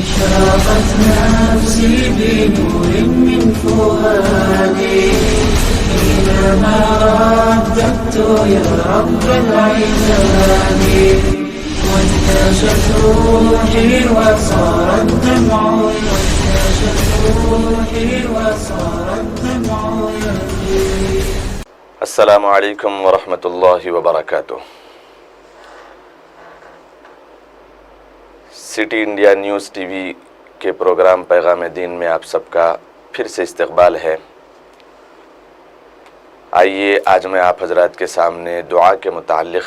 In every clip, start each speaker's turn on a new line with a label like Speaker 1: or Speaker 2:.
Speaker 1: أشرقت نفسي بنور من فؤادي حينما رددت يا رب العباد وانتشت روحي وصار الدمع يفيض.
Speaker 2: السلام علیکم ورحمۃ اللہ وبرکاتہ۔ City India news T V کے پروگرام پیغام دین میں آپ سب کا پھر سے استقبال ہے۔ آئیے آج میں آپ حضرات کے سامنے دعا کے متعلق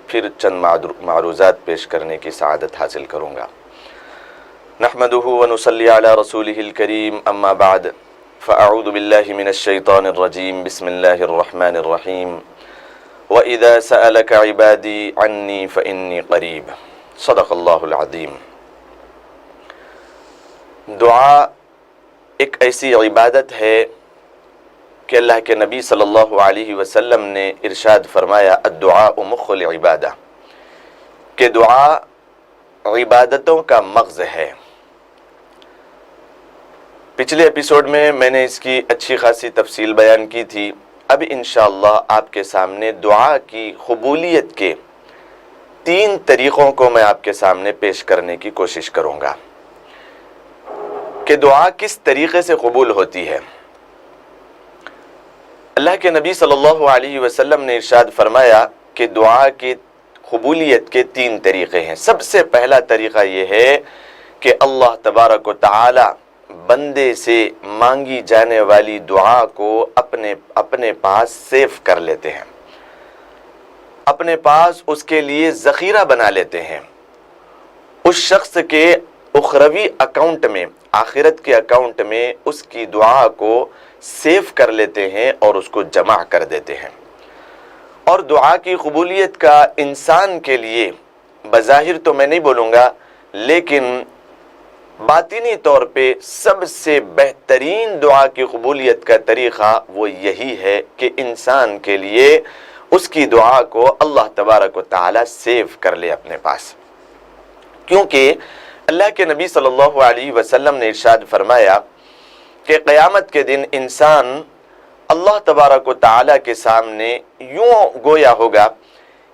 Speaker 2: پھر چند معروضات پیش کرنے کی سعادت حاصل کروں گا۔ نحمدہ ونصلی علی رسولہ الکریم، اما بعد فاعوذ باللہ من الشیطان الرجیم، بسم اللہ الرحمن الرحیم۔ وَإِذَا سَأَلَكَ عِبَادِي عَنِّي فَإِنِّي قَرِيبٌ، صدق اللہ العظیم۔ دعا ایک ایسی عبادت ہے کہ اللہ کے نبی صلی اللہ علیہ وسلم نے ارشاد فرمایا، الدعاء مخ العبادہ، کہ دعا عبادتوں کا مغز ہے۔ پچھلے ایپیسوڈ میں نے اس کی اچھی خاصی تفصیل بیان کی تھی۔ اب انشاءاللہ آپ کے سامنے دعا کی قبولیت کے 3 طریقوں کو میں آپ کے سامنے پیش کرنے کی کوشش کروں گا کہ دعا کس طریقے سے قبول ہوتی ہے۔ اللہ کے نبی صلی اللہ علیہ وسلم نے ارشاد فرمایا کہ دعا کی قبولیت کے 3 طریقے ہیں۔ سب سے پہلا طریقہ یہ ہے کہ اللہ تبارک و تعالی بندے سے مانگی جانے والی دعا کو اپنے پاس سیو کر لیتے ہیں، اپنے پاس اس کے لیے ذخیرہ بنا لیتے ہیں، اس شخص کے اخروی اکاؤنٹ میں، آخرت کے اکاؤنٹ میں اس کی دعا کو سیو کر لیتے ہیں اور اس کو جمع کر دیتے ہیں۔ اور دعا کی قبولیت کا انسان کے لیے بظاہر تو میں نہیں بولوں گا، لیکن باطنی طور پہ سب سے بہترین دعا کی قبولیت کا طریقہ وہ یہی ہے کہ انسان کے لیے اس کی دعا کو اللہ تبارک و تعالی سیو کر لے اپنے پاس، کیونکہ اللہ کے نبی صلی اللہ علیہ وسلم نے ارشاد فرمایا کہ قیامت کے دن انسان اللہ تبارک و تعالی کے سامنے یوں گویا ہوگا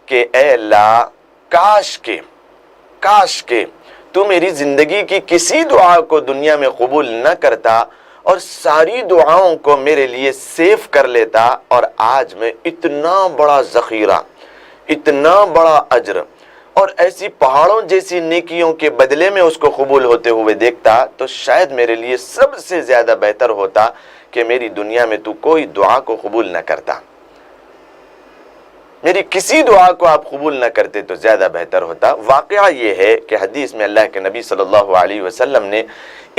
Speaker 2: کہ اے اللہ، کاش کے تو میری زندگی کی کسی دعا کو دنیا میں قبول نہ کرتا اور ساری دعاؤں کو میرے لیے سیو کر لیتا، اور آج میں اتنا بڑا ذخیرہ، اتنا بڑا اجر اور ایسی پہاڑوں جیسی نیکیوں کے بدلے میں اس کو قبول ہوتے ہوئے دیکھتا، تو شاید میرے لیے سب سے زیادہ بہتر ہوتا کہ میری دنیا میں تو کوئی دعا کو قبول نہ کرتا، میری کسی دعا کو آپ قبول نہ کرتے تو زیادہ بہتر ہوتا۔ واقعہ یہ ہے کہ حدیث میں اللہ کے نبی صلی اللہ علیہ وسلم نے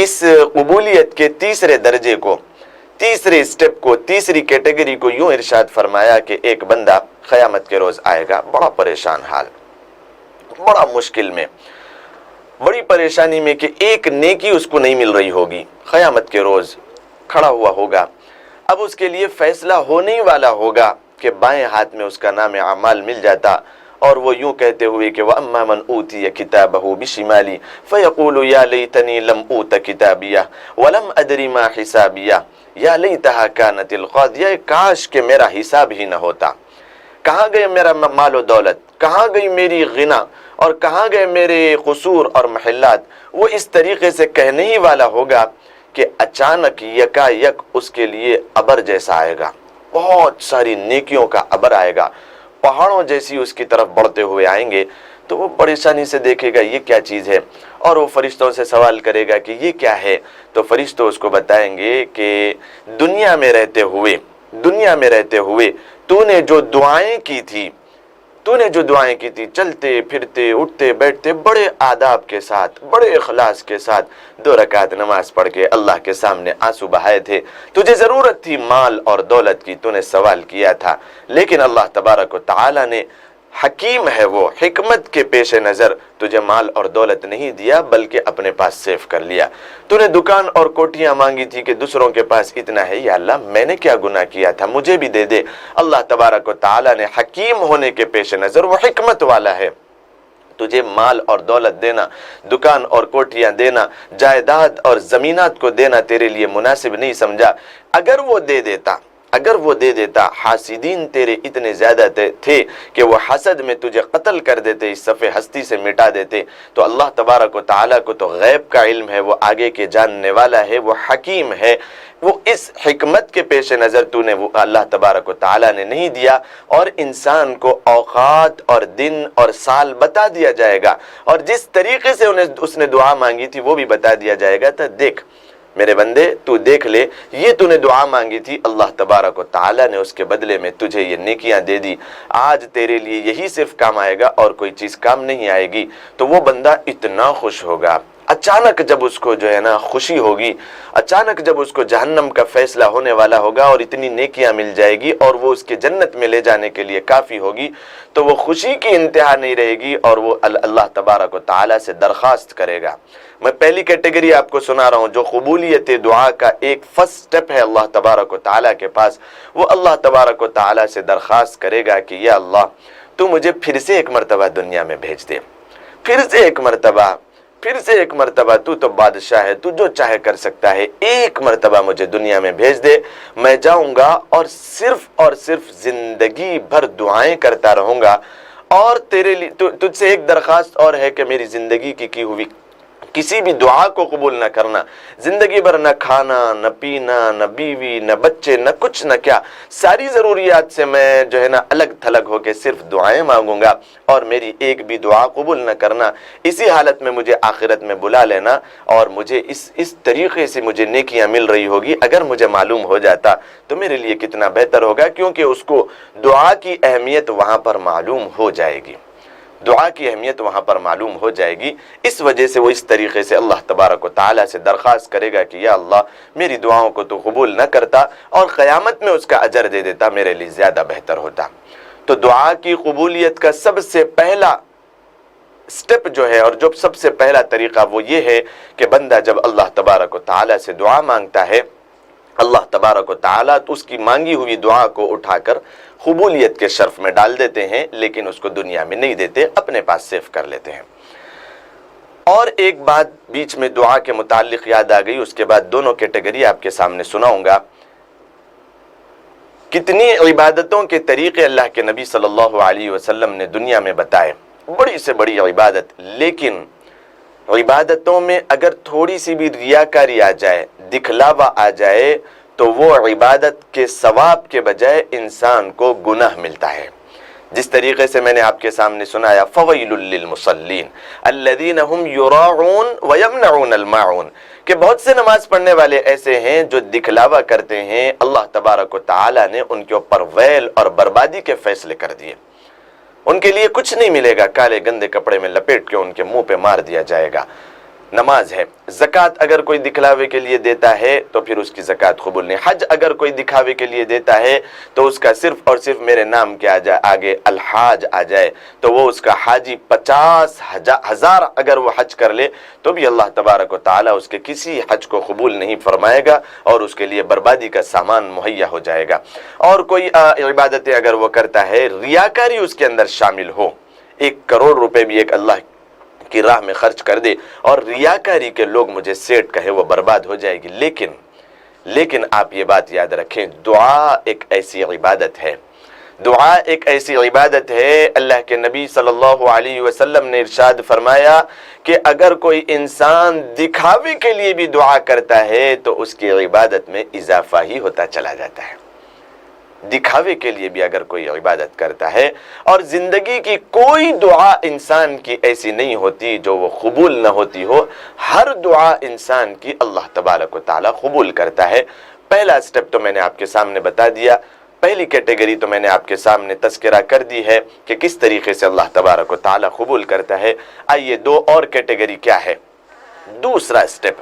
Speaker 2: اس قبولیت کے تیسرے درجے کو، تیسرے سٹیپ کو، تیسری کیٹیگری کو یوں ارشاد فرمایا کہ ایک بندہ قیامت کے روز آئے گا بڑا پریشان حال، بڑا مشکل میں، بڑی پریشانی میں، کہ ایک نیکی اس کو نہیں مل رہی ہوگی۔ قیامت کے روز کھڑا ہوا ہوگا، اب اس کے لیے فیصلہ ہونے ہی والا ہوگا کہ بائیں ہاتھ میں اس کا نام اعمال مل جاتا، اور وہ یوں کہتے ہوئے کہ وَأَمَّا مَنْ أُوتِيَ كِتَابَهُ بِشِمَالِهِ فَيَقُولُ يَا لَيْتَنِي لَمْ أُوتَ كِتَابِيَهْ وَلَمْ أَدْرِ مَا حِسَابِيَهْ يَا لَيْتَهَا كَانَتِ الْقَاضِيَةَ، کاش کہ میرا حساب ہی نہ ہوتا، کہاں گئے میرا مال و دولت، کہاں گئی میری غنا، اور کہاں گئے میرے قصور اور محلات۔ وہ اس طریقے سے کہنے ہی والا ہوگا کہ اچانک یکا یک اس کے لیے ابر جیسا آئے گا، بہت ساری نیکیوں کا ابر آئے گا، پہاڑوں جیسی اس کی طرف بڑھتے ہوئے آئیں گے۔ تو وہ پریشانی سے دیکھے گا یہ کیا چیز ہے، اور وہ فرشتوں سے سوال کرے گا کہ یہ کیا ہے، تو فرشتوں اس کو بتائیں گے کہ دنیا میں رہتے ہوئے تو نے جو دعائیں کی تھی، چلتے پھرتے اٹھتے بیٹھتے بڑے آداب کے ساتھ، بڑے اخلاص کے ساتھ 2 رکعت نماز پڑھ کے اللہ کے سامنے آنسو بہائے تھے، تجھے ضرورت تھی مال اور دولت کی، تو نے سوال کیا تھا، لیکن اللہ تبارک و تعالی نے حکیم ہے وہ، حکمت کے پیش نظر تجھے مال اور دولت نہیں دیا بلکہ اپنے پاس سیف کر لیا۔ تو نے دکان اور کوٹیاں مانگی تھی کہ دوسروں کے پاس اتنا ہے، یا اللہ میں نے کیا گناہ کیا تھا، مجھے بھی دے دے۔ اللہ تبارک و تعالیٰ نے حکیم ہونے کے پیش نظر، وہ حکمت والا ہے، تجھے مال اور دولت دینا، دکان اور کوٹیاں دینا، جائیداد اور زمینات کو دینا تیرے لیے مناسب نہیں سمجھا۔ اگر وہ دے دیتا حاسدین تیرے اتنے زیادہ تھے کہ وہ حسد میں تجھے قتل کر دیتے، اس صفحے ہستی سے مٹا دیتے، تو اللہ تبارک و تعالیٰ کو تو غیب کا علم ہے، وہ آگے کے جاننے والا ہے، وہ حکیم ہے، وہ اس حکمت کے پیش نظر تو نے وہ اللہ تبارک و تعالیٰ نے نہیں دیا، اور انسان کو اوقات اور دن اور سال بتا دیا جائے گا، اور جس طریقے سے اس نے دعا مانگی تھی وہ بھی بتا دیا جائے گا۔ تو دیکھ میرے بندے، تو دیکھ لے، یہ تو نے دعا مانگی تھی، اللہ تبارک و تعالیٰ نے اس کے بدلے میں تجھے یہ نیکیاں دے دی، آج تیرے لیے یہی صرف کام آئے گا اور کوئی چیز کام نہیں آئے گی۔ تو وہ بندہ اتنا خوش ہوگا، اچانک جب اس کو جو ہے نا خوشی ہوگی، اچانک جب اس کو جہنم کا فیصلہ ہونے والا ہوگا اور اتنی نیکیاں مل جائے گی اور وہ اس کے جنت میں لے جانے کے لیے کافی ہوگی، تو وہ خوشی کی انتہا نہیں رہے گی اور وہ اللہ تبارک و تعالیٰ سے درخواست کرے گا۔ میں پہلی کیٹیگری آپ کو سنا رہا ہوں، جو قبولیت دعا کا ایک فرسٹ سٹیپ ہے اللہ تبارک و تعالیٰ کے پاس، وہ اللہ تبارک و تعالیٰ سے درخواست کرے گا کہ یا اللہ تو مجھے پھر سے ایک مرتبہ دنیا میں بھیج دے، پھر سے ایک مرتبہ تو تو بادشاہ ہے، تو جو چاہے کر سکتا ہے، ایک مرتبہ مجھے دنیا میں بھیج دے، میں جاؤں گا اور صرف زندگی بھر دعائیں کرتا رہوں گا، اور تیرے لیے تجھ سے ایک درخواست اور ہے کہ میری زندگی کی ہوئی کسی بھی دعا کو قبول نہ کرنا، زندگی بھر نہ کھانا، نہ پینا، نہ بیوی، نہ بچے، نہ کچھ، نہ کیا، ساری ضروریات سے میں جو ہے نا الگ تھلگ ہو کے صرف دعائیں مانگوں گا، اور میری ایک بھی دعا قبول نہ کرنا، اسی حالت میں مجھے آخرت میں بلا لینا، اور مجھے اس طریقے سے مجھے نیکیاں مل رہی ہوگی۔ اگر مجھے معلوم ہو جاتا تو میرے لیے کتنا بہتر ہوگا، کیونکہ اس کو دعا کی اہمیت وہاں پر معلوم ہو جائے گی، دعا کی اہمیت وہاں پر معلوم ہو جائے گی۔ اس وجہ سے وہ اس طریقے سے اللہ تبارک و تعالیٰ سے درخواست کرے گا کہ یا اللہ میری دعاؤں کو تو قبول نہ کرتا اور قیامت میں اس کا اجر دے دیتا، میرے لیے زیادہ بہتر ہوتا۔ تو دعا کی قبولیت کا سب سے پہلا سٹیپ جو ہے، اور جو سب سے پہلا طریقہ، وہ یہ ہے کہ بندہ جب اللہ تبارک و تعالیٰ سے دعا مانگتا ہے، اللہ تبارک و تعالیٰ تو اس کی مانگی ہوئی دعا کو اٹھا کر قبولیت کے شرف میں ڈال دیتے ہیں، لیکن اس کو دنیا میں نہیں دیتے، اپنے پاس سیف کر لیتے ہیں۔ اور ایک بات بیچ میں دعا کے متعلق یاد آ گئی، اس کے بعد دونوں کیٹیگری آپ کے سامنے سناؤں گا۔ کتنی عبادتوں کے طریقے اللہ کے نبی صلی اللہ علیہ وسلم نے دنیا میں بتائے، بڑی سے بڑی عبادت، لیکن عبادتوں میں اگر تھوڑی سی بھی ریاکاری آ جائے، دکھلاوا آ جائے، تو وہ عبادت کے ثواب کے بجائے انسان کو گناہ ملتا ہے۔ جس طریقے سے میں نے آپ کے سامنے سنایا، فویل للمصلین الذین هم یراعون ویمنعون الماعون، کہ بہت سے نماز پڑھنے والے ایسے ہیں جو دکھلاوا کرتے ہیں، اللہ تبارک و تعالی نے ان کے اوپر ویل اور بربادی کے فیصلے کر دیے، ان کے لیے کچھ نہیں ملے گا، کالے گندے کپڑے میں لپیٹ کے ان کے منہ پہ مار دیا جائے گا۔ نماز ہے، زکوٰۃ اگر کوئی دکھلاوے کے لیے دیتا ہے تو پھر اس کی زکوٰۃ قبول نہیں، حج اگر کوئی دکھاوے کے لیے دیتا ہے تو اس کا صرف اور صرف میرے نام کے آگے الحاج آ جائے تو وہ اس کا حاجی 50,000 اگر وہ حج کر لے تو بھی اللہ تبارک و تعالیٰ اس کے کسی حج کو قبول نہیں فرمائے گا اور اس کے لیے بربادی کا سامان مہیا ہو جائے گا۔ اور کوئی عبادتیں اگر وہ کرتا ہے، ریاکاری اس کے اندر شامل ہو، 1 کروڑ روپے بھی ایک اللہ کی راہ میں خرچ کر دے اور ریاکاری کے لوگ مجھے سیٹ کہے، وہ برباد ہو جائے گی۔ لیکن آپ یہ بات یاد رکھیں، دعا ایک ایسی عبادت ہے، دعا ایک ایسی عبادت ہے، اللہ کے نبی صلی اللہ علیہ وسلم نے ارشاد فرمایا کہ اگر کوئی انسان دکھاوے کے لیے بھی دعا کرتا ہے تو اس کی عبادت میں اضافہ ہی ہوتا چلا جاتا ہے۔ دکھاوے کے لیے بھی اگر کوئی عبادت کرتا ہے، اور زندگی کی کوئی دعا انسان کی ایسی نہیں ہوتی جو وہ قبول نہ ہوتی ہو، ہر دعا انسان کی اللہ تبارک و تعالیٰ قبول کرتا ہے۔ پہلا سٹیپ تو میں نے آپ کے سامنے بتا دیا، پہلی کیٹیگری تو میں نے آپ کے سامنے تذکرہ کر دی ہے کہ کس طریقے سے اللہ تبارک و تعالیٰ قبول کرتا ہے۔ آئیے 2 اور کیٹیگری کیا ہے؟ دوسرا سٹیپ،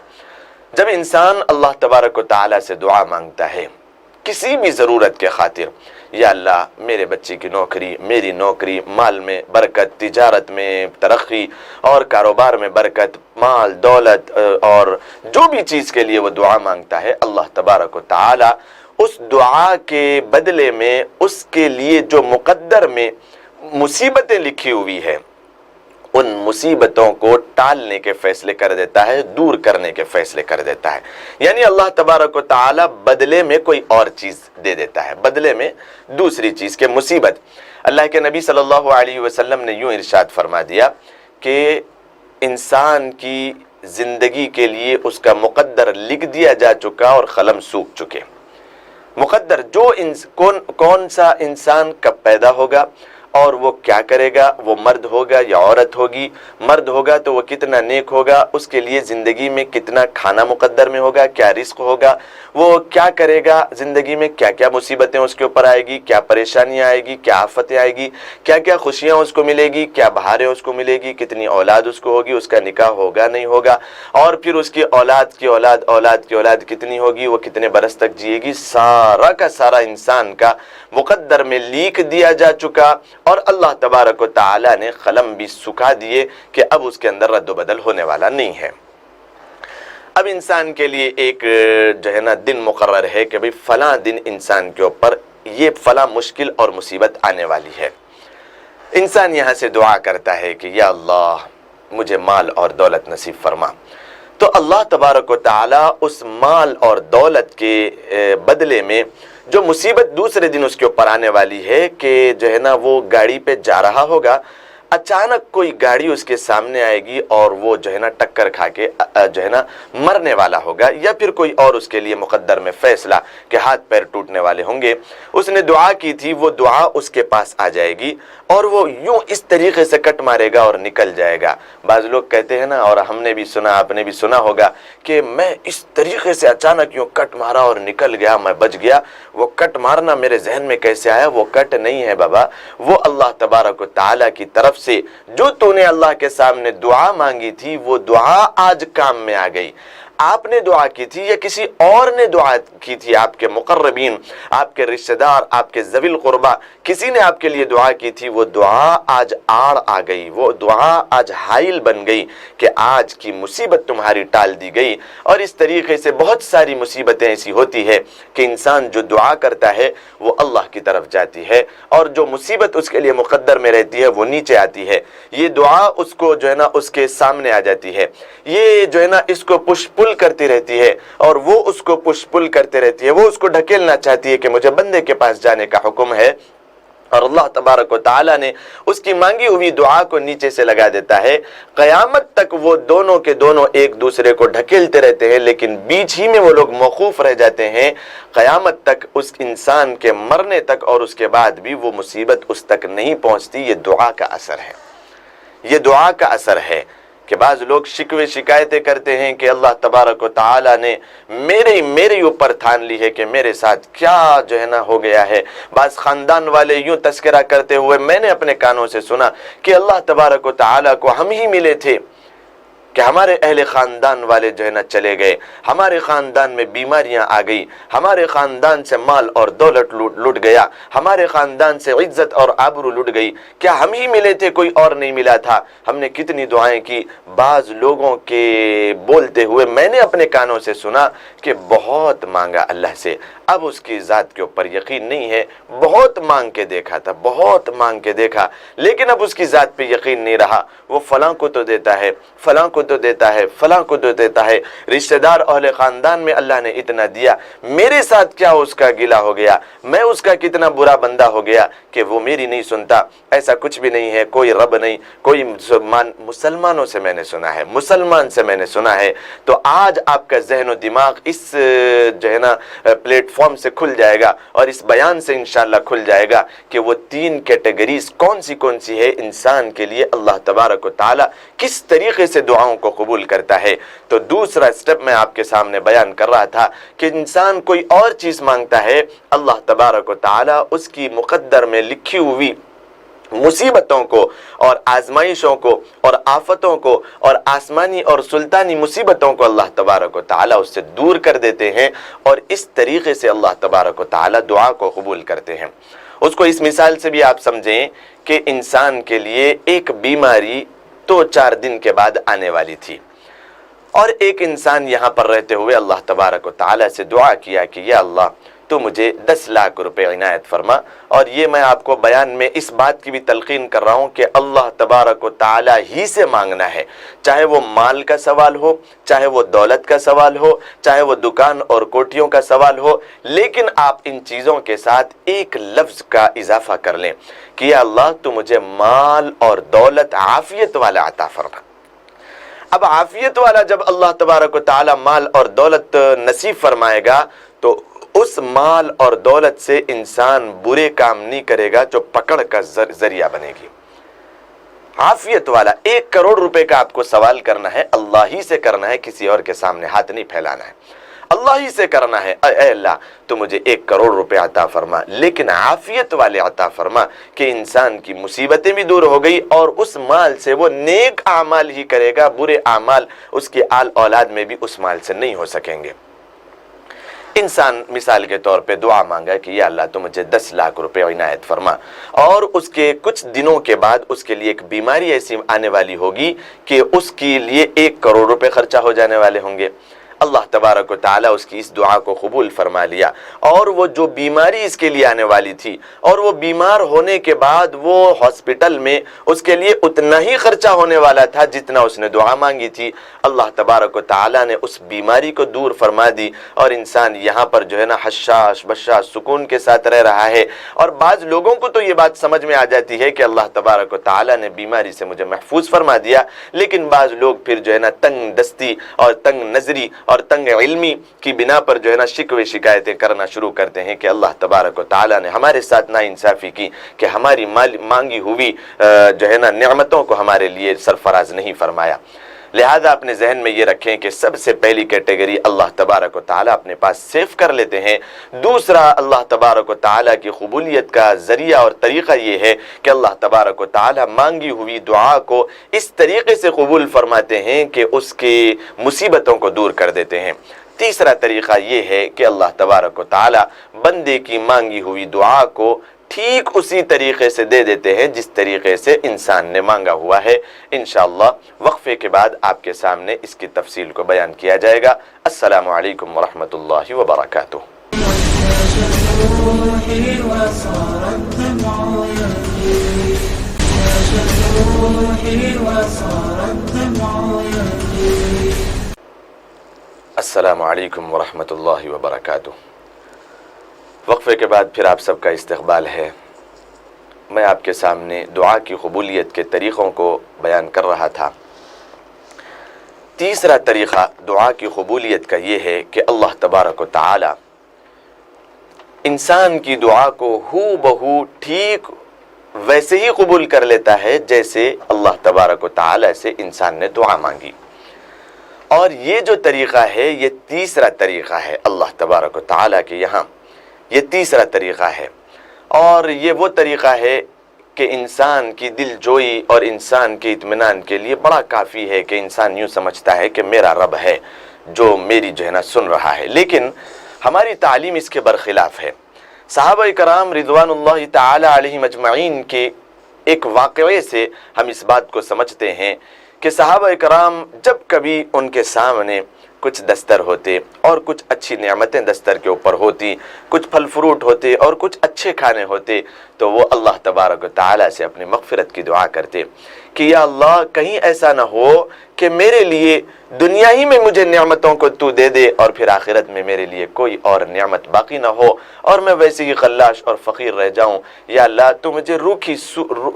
Speaker 2: جب انسان اللہ تبارک و تعالیٰ سے دعا مانگتا ہے کسی بھی ضرورت کے خاطر، یا اللہ میرے بچے کی نوکری، میری نوکری، مال میں برکت، تجارت میں ترقی اور کاروبار میں برکت، مال دولت اور جو بھی چیز کے لیے وہ دعا مانگتا ہے، اللہ تبارک و تعالی اس دعا کے بدلے میں اس کے لیے جو مقدر میں مصیبتیں لکھی ہوئی ہے ان مصیبتوں کو ٹالنے کے فیصلے کر دیتا ہے، دور کرنے کے فیصلے کر دیتا ہے۔ یعنی اللہ تبارک و تعالی بدلے میں کوئی اور چیز دے دیتا ہے، بدلے میں دوسری چیز کے مصیبت۔ اللہ کے نبی صلی اللہ علیہ وسلم نے یوں ارشاد فرما دیا کہ انسان کی زندگی کے لیے اس کا مقدر لکھ دیا جا چکا اور قلم سوکھ چکے۔ مقدر جو کون سا انسان کب پیدا ہوگا اور وہ کیا کرے گا، وہ مرد ہوگا یا عورت ہوگی، مرد ہوگا تو وہ کتنا نیک ہوگا، اس کے لیے زندگی میں کتنا کھانا مقدر میں ہوگا، کیا رزق ہوگا، وہ کیا کرے گا زندگی میں، کیا کیا مصیبتیں اس کے اوپر آئے گی، کیا پریشانیاں آئے گی، کیا آفتیں آئے گی، کیا کیا خوشیاں اس کو ملے گی، کیا بہاریں اس کو ملے گی، کتنی اولاد اس کو ہوگی، اس کا نکاح ہوگا نہیں ہوگا، اور پھر اس کی اولاد کی اولاد اولاد کی اولاد کتنی ہوگی، وہ کتنے برس تک جیے گی، سارا کا سارا انسان کا مقدر میں لکھ دیا جا چکا، اور اللہ تبارک و تعالی نے قلم بھی سکھا دیے کہ اب اس کے اندر رد و بدل ہونے والا نہیں ہے۔ اب انسان کے لیے ایک جو ہے نا دن مقرر ہے کہ بھئی فلاں دن انسان کے اوپر یہ فلاں مشکل اور مصیبت آنے والی ہے۔ انسان یہاں سے دعا کرتا ہے کہ یا اللہ مجھے مال اور دولت نصیب فرما، تو اللہ تبارک و تعالی اس مال اور دولت کے بدلے میں جو مصیبت دوسرے دن اس کے اوپر آنے والی ہے کہ جو ہے نا وہ گاڑی پہ جا رہا ہوگا، اچانک کوئی گاڑی اس کے سامنے آئے گی اور وہ جو ہے نا ٹکر کھا کے جو ہے نا مرنے والا ہوگا، یا پھر کوئی اور اس کے لیے مقدر میں فیصلہ کہ ہاتھ پیر ٹوٹنے والے ہوں گے، اس نے دعا کی تھی وہ دعا اس کے پاس آ جائے گی اور وہ یوں اس طریقے سے کٹ مارے گا اور نکل جائے گا۔ بعض لوگ کہتے ہیں نا، اور ہم نے بھی سنا، آپ نے بھی سنا ہوگا کہ میں اس طریقے سے اچانک یوں کٹ مارا اور نکل گیا، میں بچ گیا۔ وہ کٹ مارنا میرے ذہن میں کیسے آیا؟ وہ کٹ نہیں ہے بابا، وہ اللہ تبارک و تعالی کی طرف سے جو تو نے اللہ کے سامنے دعا مانگی تھی وہ دعا آج کام میں آ گئی۔ آپ نے دعا کی تھی یا کسی اور نے دعا کی تھی، آپ کے مقربین، آپ کے رشتہ دار، آپ کے ذوی القربہ، کسی نے آپ کے لیے دعا کی تھی، وہ دعا آج آڑ آ گئی، وہ دعا آج حائل بن گئی کہ آج کی مصیبت تمہاری ٹال دی گئی۔ اور اس طریقے سے بہت ساری مصیبتیں ایسی ہوتی ہے کہ انسان جو دعا کرتا ہے وہ اللہ کی طرف جاتی ہے، اور جو مصیبت اس کے لیے مقدر میں رہتی ہے وہ نیچے آتی ہے۔ یہ دعا اس کو جو ہے نا اس کے سامنے آ جاتی ہے، یہ جو ہے نا اس کو پش پل کرتی رہتی ہے، اور وہ اس کو پش پل کرتے رہتی ہے، وہ اس کو ڈھکیلنا چاہتی ہے کہ مجھے بندے کے پاس جانے کا حکم ہے، اور اللہ تبارک و تعالی نے اس کی مانگی ہوئی دعا کو نیچے سے لگا دیتا ہے۔ قیامت تک وہ دونوں کے دونوں ایک دوسرے کو ڈھکیلتے رہتے ہیں، لیکن بیچ ہی میں وہ لوگ موقوف رہ جاتے ہیں۔ قیامت تک اس انسان کے مرنے تک اور اس کے بعد بھی وہ مصیبت اس تک نہیں پہنچتی۔ یہ دعا کا اثر ہے، یہ دعا کا اثر ہے کہ بعض لوگ شکوے شکایتیں کرتے ہیں کہ اللہ تبارک و تعالی نے میرے اوپر تھان لی ہے کہ میرے ساتھ کیا جو ہے نا ہو گیا ہے۔ بعض خاندان والے یوں تذکرہ کرتے ہوئے میں نے اپنے کانوں سے سنا کہ اللہ تبارک و تعالی کو ہم ہی ملے تھے کہ ہمارے اہل خاندان والے جو ہے نا چلے گئے، ہمارے خاندان میں بیماریاں آ گئی، ہمارے خاندان سے مال اور دولت لٹ گیا، ہمارے خاندان سے عزت اور آبرو لٹ گئی، کیا ہم ہی ملے تھے، کوئی اور نہیں ملا تھا؟ ہم نے کتنی دعائیں کی۔ بعض لوگوں کے بولتے ہوئے میں نے اپنے کانوں سے سنا کہ بہت مانگا اللہ سے، اب اس کی ذات کے اوپر یقین نہیں ہے، بہت مانگ کے دیکھا تھا، بہت مانگ کے دیکھا، لیکن اب اس کی ذات پہ یقین نہیں رہا۔ وہ فلاں کو تو دیتا ہے، فلاں کو تو دیتا ہے، فلاں کو تو دیتا ہے، رشتہ دار اہل خاندان میں اللہ نے اتنا دیا، میرے ساتھ کیا اس کا گلہ ہو گیا؟ میں اس کا کتنا برا بندہ ہو گیا کہ وہ میری نہیں سنتا؟ ایسا کچھ بھی نہیں ہے، کوئی رب نہیں، کوئی مسلمانوں سے میں نے سنا ہے، مسلمان سے میں نے سنا ہے۔ تو آج آپ کا ذہن و دماغ اس جو ہے نا پلیٹ فارم سے کھل جائے گا، اور اس بیان سے انشاءاللہ کھل جائے گا کہ وہ تین کیٹیگریز کون سی ہے انسان کے لیے، اللہ تبارک و تعالی کس طریقے سے دعاؤں کو قبول کرتا ہے۔ تو دوسرا سٹیپ میں آپ کے سامنے بیان کر رہا تھا کہ انسان کوئی اور چیز مانگتا ہے، اللہ تبارک و تعالی اس کی مقدر میں لکھی ہوئی مصیبتوں کو اور آزمائشوں کو اور آفتوں کو اور آسمانی اور سلطانی مصیبتوں کو اللہ تبارک و تعالیٰ اس سے دور کر دیتے ہیں، اور اس طریقے سے اللہ تبارک و تعالیٰ دعا کو قبول کرتے ہیں۔ اس کو اس مثال سے بھی آپ سمجھیں کہ انسان کے لیے ایک بیماری تو 4 دن کے بعد آنے والی تھی، اور ایک انسان یہاں پر رہتے ہوئے اللہ تبارک و تعالیٰ سے دعا کیا کہ یا اللہ تو مجھے 10 لاکھ روپے عنایت فرما۔ اور یہ میں آپ کو بیان میں اس بات کی بھی تلقین کر رہا ہوں کہ اللہ تبارک و تعالیٰ ہی سے مانگنا ہے، چاہے وہ مال کا سوال ہو، چاہے وہ دولت کا سوال ہو، چاہے وہ دکان اور کوٹھیوں کا سوال ہو، لیکن آپ ان چیزوں کے ساتھ ایک لفظ کا اضافہ کر لیں کہ یا اللہ تو مجھے مال اور دولت عافیت والا عطا فرما۔ اب عافیت والا جب اللہ تبارک و تعالیٰ مال اور دولت نصیب فرمائے گا تو اس مال اور دولت سے انسان برے کام نہیں کرے گا جو پکڑ کا ذریعہ بنے گی۔ عافیت والا 1 کروڑ روپے کا آپ کو سوال کرنا ہے، اللہ ہی سے کرنا ہے، کسی اور کے سامنے ہاتھ نہیں پھیلانا ہے، اللہ ہی سے کرنا ہے، اے اللہ تو مجھے 1 کروڑ روپے عطا فرما، لیکن عافیت والے عطا فرما کہ انسان کی مصیبتیں بھی دور ہو گئی اور اس مال سے وہ نیک اعمال ہی کرے گا، برے اعمال اس کی آل اولاد میں بھی اس مال سے نہیں ہو سکیں گے۔ انسان مثال کے طور پہ دعا مانگا کہ یا اللہ تو مجھے 10 لاکھ روپے عنایت فرما، اور اس کے کچھ دنوں کے بعد اس کے لیے ایک بیماری ایسی آنے والی ہوگی کہ اس کے لیے 1 کروڑ روپے خرچہ ہو جانے والے ہوں گے۔ اللہ تبارک و تعالیٰ اس کی اس دعا کو قبول فرما لیا، اور وہ جو بیماری اس کے لیے آنے والی تھی اور وہ بیمار ہونے کے بعد وہ ہاسپٹل میں اس کے لیے اتنا ہی خرچہ ہونے والا تھا جتنا اس نے دعا مانگی تھی، اللہ تبارک و تعالیٰ نے اس بیماری کو دور فرما دی، اور انسان یہاں پر جو ہے نا حشاش بشاش سکون کے ساتھ رہ رہا ہے۔ اور بعض لوگوں کو تو یہ بات سمجھ میں آ جاتی ہے کہ اللہ تبارک و تعالیٰ نے بیماری سے مجھے محفوظ فرما دیا، لیکن بعض لوگ پھر جو ہے نا تنگ دستی اور تنگ نظری اور تنگ علمی کی بنا پر جو ہے نا شکوے شکایتیں کرنا شروع کرتے ہیں کہ اللہ تبارک و تعالیٰ نے ہمارے ساتھ ناانصافی کی کہ ہماری مانگی ہوئی جو ہے نا نعمتوں کو ہمارے لیے سرفراز نہیں فرمایا۔ لہذا اپنے ذہن میں یہ رکھیں کہ سب سے پہلی کیٹیگری اللہ تبارک و تعالیٰ اپنے پاس سیف کر لیتے ہیں۔ دوسرا، اللہ تبارک و تعالیٰ کی قبولیت کا ذریعہ اور طریقہ یہ ہے کہ اللہ تبارک و تعالیٰ مانگی ہوئی دعا کو اس طریقے سے قبول فرماتے ہیں کہ اس کی مصیبتوں کو دور کر دیتے ہیں۔ تیسرا طریقہ یہ ہے کہ اللہ تبارک و تعالیٰ بندے کی مانگی ہوئی دعا کو ٹھیک اسی طریقے سے دے دیتے ہیں جس طریقے سے انسان نے مانگا ہوا ہے۔ انشاءاللہ وقفے کے بعد آپ کے سامنے اس کی تفصیل کو بیان کیا جائے گا۔ السلام علیکم ورحمۃ اللہ وبرکاتہ۔ السلام علیکم ورحمۃ اللہ وبرکاتہ۔ وقفے کے بعد پھر آپ سب کا استقبال ہے۔ میں آپ کے سامنے دعا کی قبولیت کے طریقوں کو بیان کر رہا تھا۔ تیسرا طریقہ دعا کی قبولیت کا یہ ہے کہ اللہ تبارک و تعالی انسان کی دعا کو ہو بہو ٹھیک ویسے ہی قبول کر لیتا ہے جیسے اللہ تبارک و تعالی سے انسان نے دعا مانگی۔ اور یہ جو طریقہ ہے یہ تیسرا طریقہ ہے اللہ تبارک و تعالی کے یہاں، یہ تیسرا طریقہ ہے، اور یہ وہ طریقہ ہے کہ انسان کی دل جوئی اور انسان کے اطمینان کے لیے بڑا کافی ہے کہ انسان یوں سمجھتا ہے کہ میرا رب ہے جو میری جو ہے نا سن رہا ہے، لیکن ہماری تعلیم اس کے برخلاف ہے۔ صحابہ کرام رضوان اللہ تعالی علیہم اجمعین کے ایک واقعے سے ہم اس بات کو سمجھتے ہیں کہ صحابہ کرام جب کبھی ان کے سامنے کچھ دستر ہوتے اور کچھ اچھی نعمتیں دستر کے اوپر ہوتی، کچھ پھل فروٹ ہوتے اور کچھ اچھے کھانے ہوتے، تو وہ اللہ تبارک و تعالیٰ سے اپنی مغفرت کی دعا کرتے کہ یا اللہ کہیں ایسا نہ ہو کہ میرے لیے دنیا ہی میں مجھے نعمتوں کو تو دے دے اور پھر آخرت میں میرے لیے کوئی اور نعمت باقی نہ ہو اور میں ویسے ہی خلاش اور فقیر رہ جاؤں۔ یا اللہ تو مجھے روکھی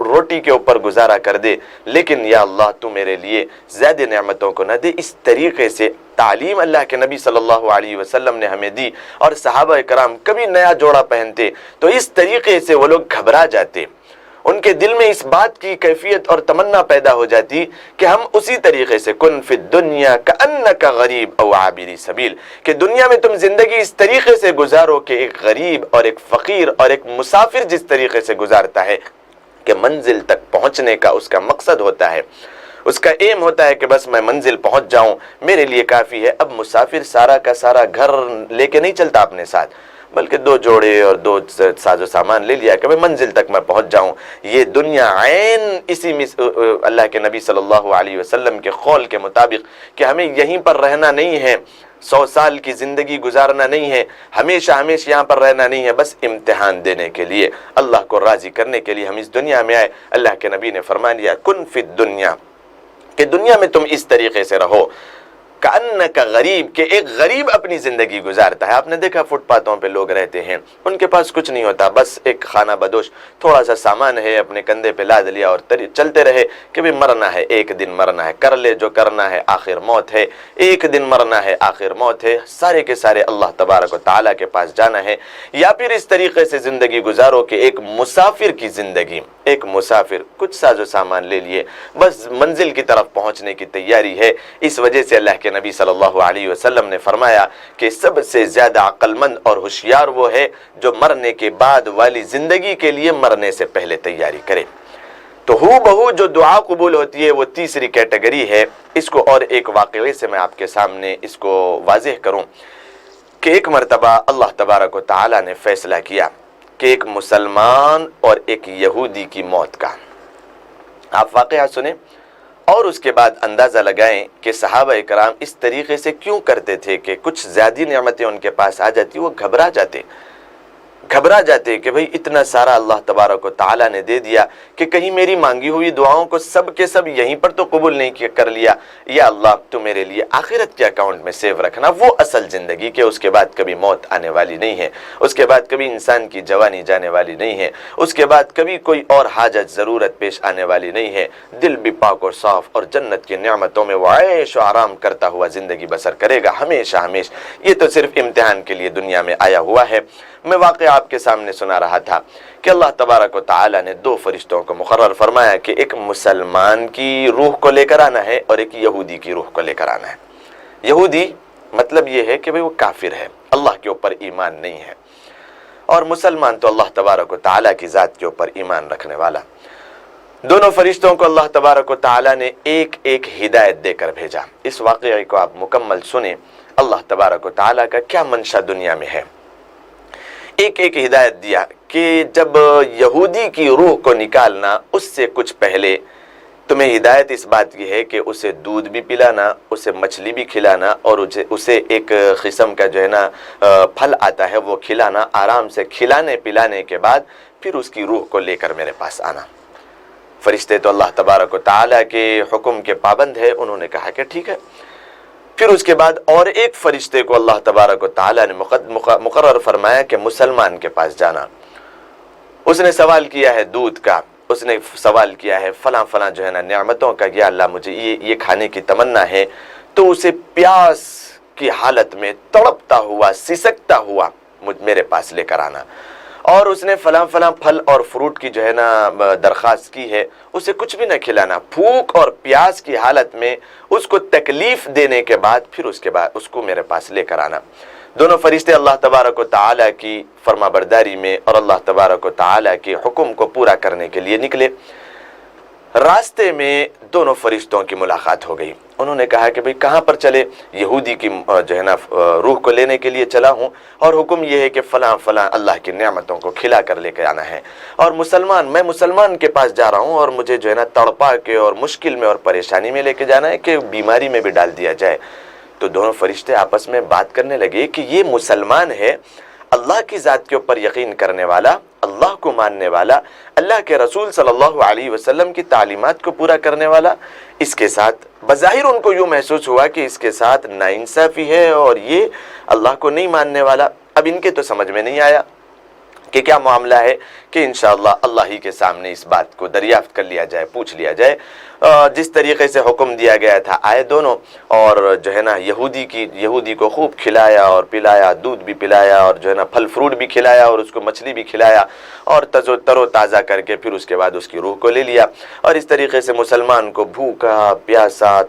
Speaker 2: روٹی کے اوپر گزارا کر دے، لیکن یا اللہ تو میرے لیے زیادہ نعمتوں کو نہ دے۔ اس طریقے سے تعلیم اللہ کے نبی صلی اللہ علیہ وسلم نے ہمیں دی، اور صحابہ کرام کبھی نیا جوڑا پہنتے تو اس طریقے سے وہ لوگ گھبرا جاتے، ان کے دل میں اس بات کی کیفیت اور تمنا پیدا ہو جاتی کہ ہم اسی طریقے سے کن فی الدنیا کأنک غریب او عابر سبیل، کہ دنیا میں تم زندگی اس طریقے سے گزارو کہ ایک غریب اور ایک فقیر اور ایک مسافر جس طریقے سے گزارتا ہے کہ منزل تک پہنچنے کا اس کا مقصد ہوتا ہے، اس کا ایم ہوتا ہے کہ بس میں منزل پہنچ جاؤں، میرے لیے کافی ہے۔ اب مسافر سارا کا سارا گھر لے کے نہیں چلتا اپنے ساتھ، بلکہ 2 جوڑے اور 2 ساز و سامان لے لیا کہ میں منزل تک میں پہنچ جاؤں۔ یہ دنیا عین اسی اللہ کے نبی صلی اللہ علیہ وسلم کے قول کے مطابق کہ ہمیں یہیں پر رہنا نہیں ہے، 100 سال کی زندگی گزارنا نہیں ہے، ہمیشہ یہاں پر رہنا نہیں ہے، بس امتحان دینے کے لیے، اللہ کو راضی کرنے کے لیے ہم اس دنیا میں آئے۔ اللہ کے نبی نے فرما دیا کن فی الدنیا، کہ دنیا میں تم اس طریقے سے رہو کأنک غریب، کہ ایک غریب اپنی زندگی گزارتا ہے۔ آپ نے دیکھا فٹ پاتھوں پہ لوگ رہتے ہیں، ان کے پاس کچھ نہیں ہوتا، بس ایک خانہ بدوش تھوڑا سا سامان ہے، اپنے کندھے پہ لاد لیا اور چلتے رہے کہ بھی مرنا ہے، ایک دن مرنا ہے، کر لے جو کرنا ہے، آخر موت ہے، ایک دن مرنا ہے، آخر موت ہے، سارے کے سارے اللہ تبارک و تعالیٰ کے پاس جانا ہے۔ یا پھر اس طریقے سے زندگی گزارو کہ ایک مسافر کی زندگی، ایک مسافر کچھ ساز و سامان لے لیے، بس منزل کی طرف پہنچنے کی تیاری ہے۔ اس وجہ سے اللہ کے نبی صلی اللہ علیہ وسلم نے فرمایا کہ سب سے زیادہ عقل مند اور ہوشیار وہ ہے جو مرنے کے بعد والی زندگی کے لیے مرنے سے پہلے تیاری کرے۔ تو ہو بہو جو دعا قبول ہوتی ہے وہ تیسری کیٹیگری ہے۔ اس کو اور ایک واقعے سے میں آپ کے سامنے اس کو واضح کروں کہ ایک مرتبہ اللہ تبارک و تعالی نے فیصلہ کیا کہ ایک مسلمان اور ایک یہودی کی موت کا۔ آپ واقعہ سنیں اور اس کے بعد اندازہ لگائیں کہ صحابہ کرام اس طریقے سے کیوں کرتے تھے کہ کچھ زیادہ نعمتیں ان کے پاس آ جاتی، وہ گھبرا جاتے کہ بھئی اتنا سارا اللہ تبارک و تعالیٰ نے دے دیا کہ کہیں میری مانگی ہوئی دعاؤں کو سب کے سب یہیں پر تو قبول نہیں کر لیا، یا اللہ تو میرے لیے آخرت کے اکاؤنٹ میں سیو رکھنا وہ اصل زندگی کہ اس کے بعد کبھی موت آنے والی نہیں ہے، اس کے بعد کبھی انسان کی جوانی جانے والی نہیں ہے، اس کے بعد کبھی کوئی اور حاجت ضرورت پیش آنے والی نہیں ہے، دل بھی پاک اور صاف اور جنت کی نعمتوں میں وہ عیش و آرام کرتا ہوا زندگی بسر کرے گا ہمیشہ ہمیشہ۔ یہ تو صرف امتحان کے لیے دنیا میں آیا ہوا ہے۔ میں واقعہ آپ کے سامنے سنا رہا تھا کہ اللہ تبارک و تعالی نے 2 فرشتوں کو مقرر فرمایا کہ ایک مسلمان کی روح کو لے کر آنا ہے اور ایک یہودی کی روح کو لے کر آنا ہے۔ یہودی مطلب یہ ہے کہ وہ کافر ہے، اللہ کے اوپر ایمان نہیں ہے، اور مسلمان تو اللہ تبارک و تعالی کی ذات کے اوپر ایمان رکھنے والا۔ دونوں فرشتوں کو اللہ تبارک و تعالی نے ایک ایک ہدایت دے کر بھیجا۔ اس واقعے کو آپ مکمل سنیں، اللہ تبارک و تعالی کا کیا منشا دنیا میں ہے۔ ایک ایک ہدایت دیا کہ جب یہودی کی روح کو نکالنا اس سے کچھ پہلے تمہیں ہدایت اس بات کی ہے کہ اسے دودھ بھی پلانا، اسے مچھلی بھی کھلانا، اور اسے ایک قسم کا جو ہے نا پھل آتا ہے وہ کھلانا، آرام سے کھلانے پلانے کے بعد پھر اس کی روح کو لے کر میرے پاس آنا۔ فرشتے تو اللہ تبارک و تعالیٰ کے حکم کے پابند ہے، انہوں نے کہا کہ ٹھیک ہے۔ پھر اس کے بعد اور ایک فرشتے کو اللہ تبارک و تعالیٰ نے مقرر فرمایا کہ مسلمان کے پاس جانا۔ اس نے سوال کیا ہے دودھ کا، اس نے سوال کیا ہے فلاں فلاں جو ہے نا نعمتوں کا، یا اللہ مجھے یہ کھانے کی تمنا ہے، تو اسے پیاس کی حالت میں تڑپتا ہوا سسکتا ہوا میرے پاس لے کر آنا۔ اور اس نے فلاں فلاں پھل اور فروٹ کی جو ہے نا درخواست کی ہے، اسے کچھ بھی نہ کھلانا، بھوک اور پیاس کی حالت میں اس کو تکلیف دینے کے بعد پھر اس کے بعد اس کو میرے پاس لے کر آنا۔ دونوں فرشتے اللہ تبارک و تعالیٰ کی فرما برداری میں اور اللہ تبارک و تعالیٰ کے حکم کو پورا کرنے کے لیے نکلے۔ راستے میں دونوں فرشتوں کی ملاقات ہو گئی۔ انہوں نے کہا کہ بھئی کہاں پر چلے؟ یہودی کی جو ہے نا روح کو لینے کے لیے چلا ہوں، اور حکم یہ ہے کہ فلاں فلاں اللہ کی نعمتوں کو کھلا کر لے کے آنا ہے، اور میں مسلمان کے پاس جا رہا ہوں اور مجھے جو ہے نا تڑپا کے اور مشکل میں اور پریشانی میں لے کے جانا ہے کہ بیماری میں بھی ڈال دیا جائے۔ تو دونوں فرشتے آپس میں بات کرنے لگے کہ یہ مسلمان ہے، اللہ کی ذات کے اوپر یقین کرنے والا، اللہ کو ماننے والا، اللہ کے رسول صلی اللہ علیہ وسلم کی تعلیمات کو پورا کرنے والا، اس کے ساتھ بظاہر ان کو یوں محسوس ہوا کہ اس کے ساتھ ناانصافی ہے اور یہ اللہ کو نہیں ماننے والا۔ اب ان کے تو سمجھ میں نہیں آیا کہ کیا معاملہ ہے، کہ انشاءاللہ اللہ ہی کے سامنے اس بات کو دریافت کر لیا جائے، پوچھ لیا جائے۔ جس طریقے سے حکم دیا گیا تھا آئے دونوں، اور جو ہے نا یہودی کو خوب کھلایا اور پلایا، دودھ بھی پلایا اور جو ہے نا پھل فروٹ بھی کھلایا اور اس کو مچھلی بھی کھلایا، اور تر و تازہ کر کے پھر اس کے بعد اس کی روح کو لے لیا۔ اور اس طریقے سے مسلمان کو بھوکا پیاسا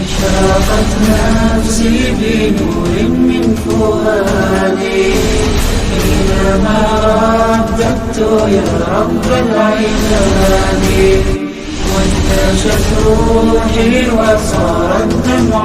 Speaker 1: أشرقت نفسي بنور من فؤادي حينما رددت يا رب العباد وانتشت روحي وصار الدمع